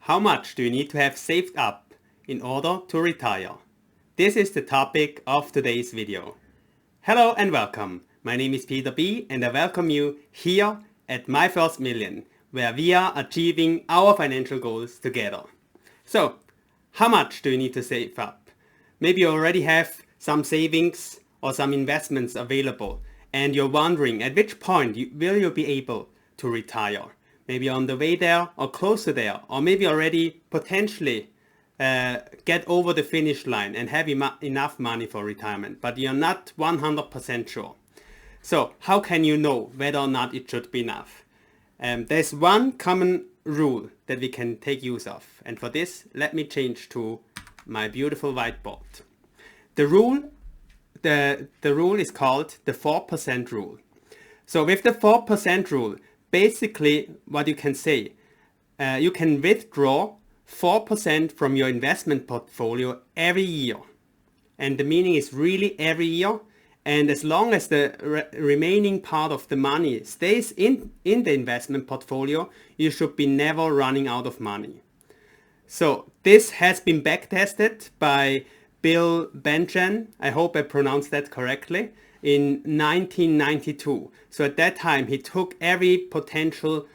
How much do you need to have saved up in order to retire? This is the topic of today's video. Hello and welcome. My name is Peter B and I welcome you here at My First Million, where we are achieving our financial goals together. So, how much do you need to save up? Maybe you already have some savings or some investments available and you're wondering at which point will you be able to retire? Maybe on the way there or close to there, or maybe already potentially get over the finish line and have enough money for retirement, but you're not 100% sure. So how can you know whether or not it should be enough? There's one common rule that we can take use of, and for this let me change to my beautiful whiteboard. The rule is called the 4% rule. So with the 4% rule, basically what you can say, you can withdraw 4% from your investment portfolio every year. And the meaning is really every year. And as long as the remaining part of the money stays in the investment portfolio, you should be never running out of money. So this has been backtested by Bill Benjen, I hope I pronounced that correctly, in 1992. So at that time he took every potential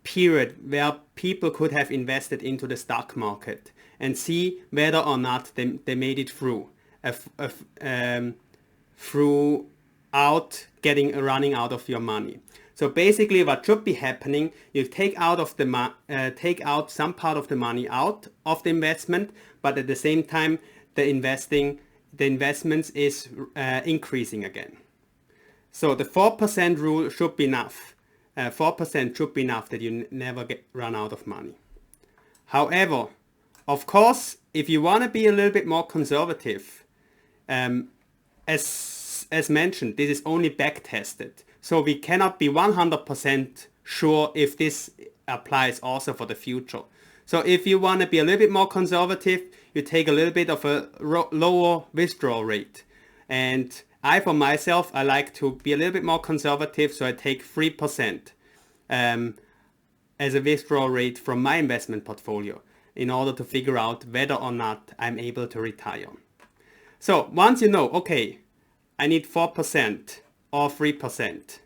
period where people could have invested into the stock market and see whether or not they made it through throughout running out of your money. So basically what should be happening, you take out some part of the money out of the investment, but at the same time the investments is increasing again. So the 4% rule should be enough. 4% should be enough that you never run out of money. However, of course, if you want to be a little bit more conservative, as mentioned, this is only back tested. So we cannot be 100% sure if this applies also for the future. So if you want to be a little bit more conservative, you take a little bit of a lower withdrawal rate. And for myself, I like to be a little bit more conservative, so I take 3% as a withdrawal rate from my investment portfolio in order to figure out whether or not I'm able to retire. So once you know, okay, I need 4% or 3%,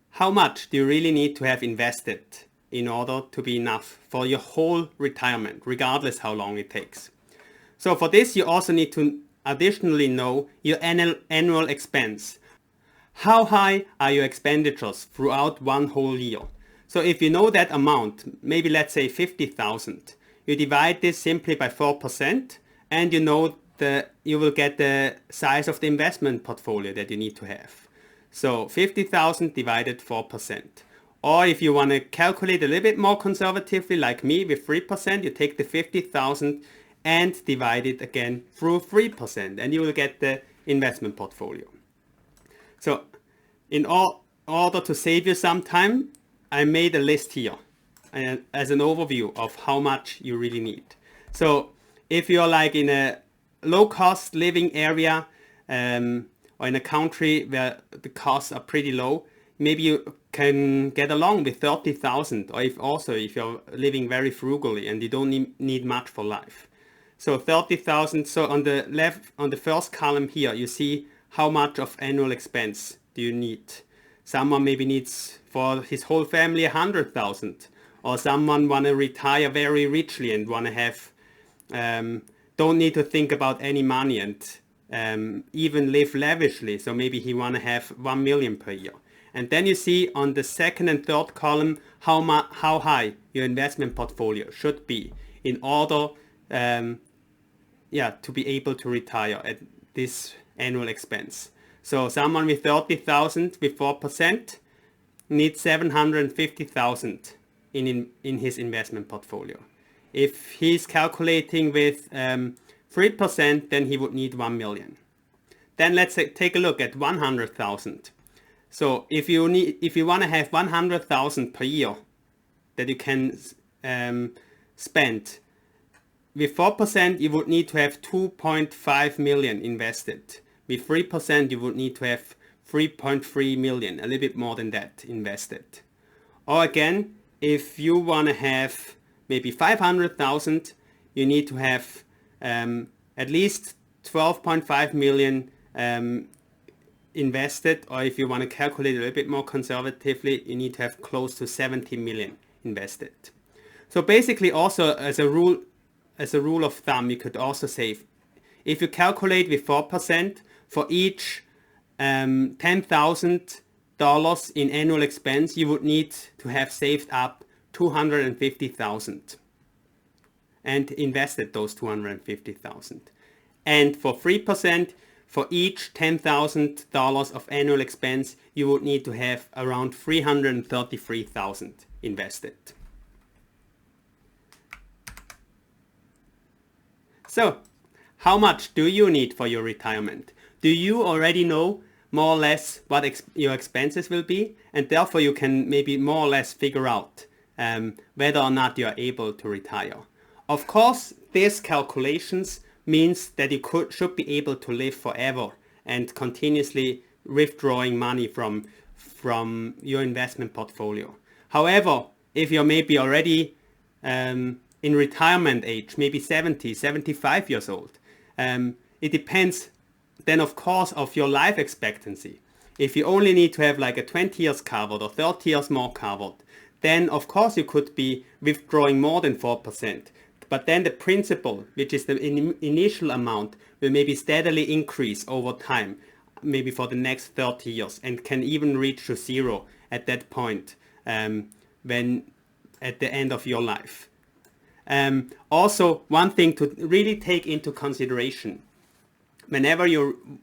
how much do you really need to have invested in order to be enough for your whole retirement, regardless how long it takes? So for this, you also need to additionally know your annual expense. How high are your expenditures throughout one whole year? So if you know that amount, maybe let's say 50,000, you divide this simply by 4% and you know you will get the size of the investment portfolio that you need to have. So 50,000 divided 4%. Or if you want to calculate a little bit more conservatively like me with 3%, you take the 50,000 and divide it again through 3% and you will get the investment portfolio. So in order to save you some time, I made a list here as an overview of how much you really need. So if you're like in a low cost living area or in a country where the costs are pretty low, maybe you can get along with 30,000, or if you're living very frugally and you don't need much for life. So 30,000. So on the first column here, you see how much of annual expense do you need. Someone maybe needs for his whole family 100,000, or someone want to retire very richly and want to have don't need to think about any money and even live lavishly. So maybe he want to have 1 million per year. And then you see on the second and third column how high your investment portfolio should be in order to be able to retire at this annual expense. So someone with 30,000 with 4% needs 750,000 in his investment portfolio. If he's calculating with 3%, then he would need 1 million. Then let's take a look at 100,000. So if you want to have 100,000 per year that you can spend, with 4% you would need to have 2.5 million invested. With 3% you would need to have 3.3 million, a little bit more than that invested. Or again, if you want to have maybe 500,000, you need to have at least 12.5 million invested, or if you want to calculate a little bit more conservatively, you need to have close to 70 million invested. So basically, also as a rule of thumb, you could also say, if you calculate with 4%, for each $10,000 in annual expense, you would need to have saved up 250,000 and invested those 250,000. And for 3%, for each $10,000 of annual expense, you would need to have around 333,000 invested. So, how much do you need for your retirement? Do you already know more or less what your expenses will be? And therefore you can maybe more or less figure out whether or not you are able to retire. Of course, these calculations means that you should be able to live forever and continuously withdrawing money from your investment portfolio. However, if you're maybe already in retirement age, maybe 70, 75 years old, it depends then of course of your life expectancy. If you only need to have like a 20 years covered or 30 years more covered, then of course you could be withdrawing more than 4%. But then the principal, which is the initial amount, will maybe steadily increase over time, maybe for the next 30 years, and can even reach to zero at that point when at the end of your life. Also, one thing to really take into consideration whenever you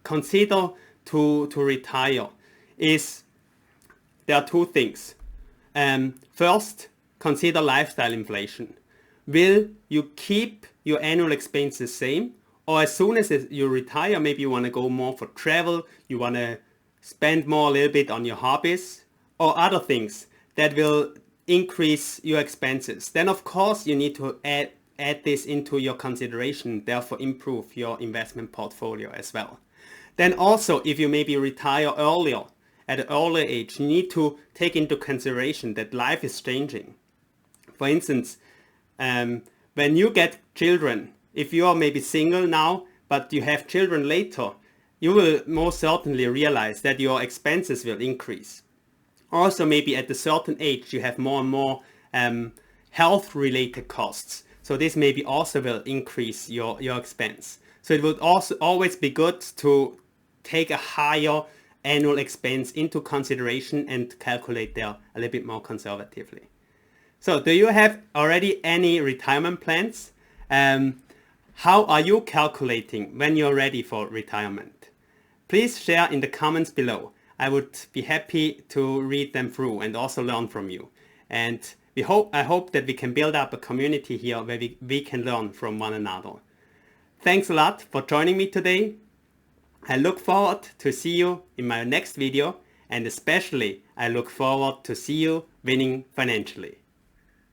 consider to retire is there are two things. First, consider lifestyle inflation. Will you keep your annual expenses same, or as soon as you retire, maybe you want to go more for travel, you want to spend more a little bit on your hobbies or other things that will increase your expenses? Then of course you need to add this into your consideration, therefore improve your investment portfolio as well. Then also, if you maybe retire earlier, at an earlier age, you need to take into consideration that life is changing. For instance, when you get children, if you are maybe single now, but you have children later, you will most certainly realize that your expenses will increase. Also, maybe at a certain age, you have more and more health-related costs. So this maybe also will increase your expense. So it would also always be good to take a higher annual expense into consideration and calculate there a little bit more conservatively. So do you have already any retirement plans? How are you calculating when you're ready for retirement? Please share in the comments below. I would be happy to read them through and also learn from you. And I hope that we can build up a community here where we can learn from one another. Thanks a lot for joining me today. I look forward to see you in my next video, and especially I look forward to see you winning financially.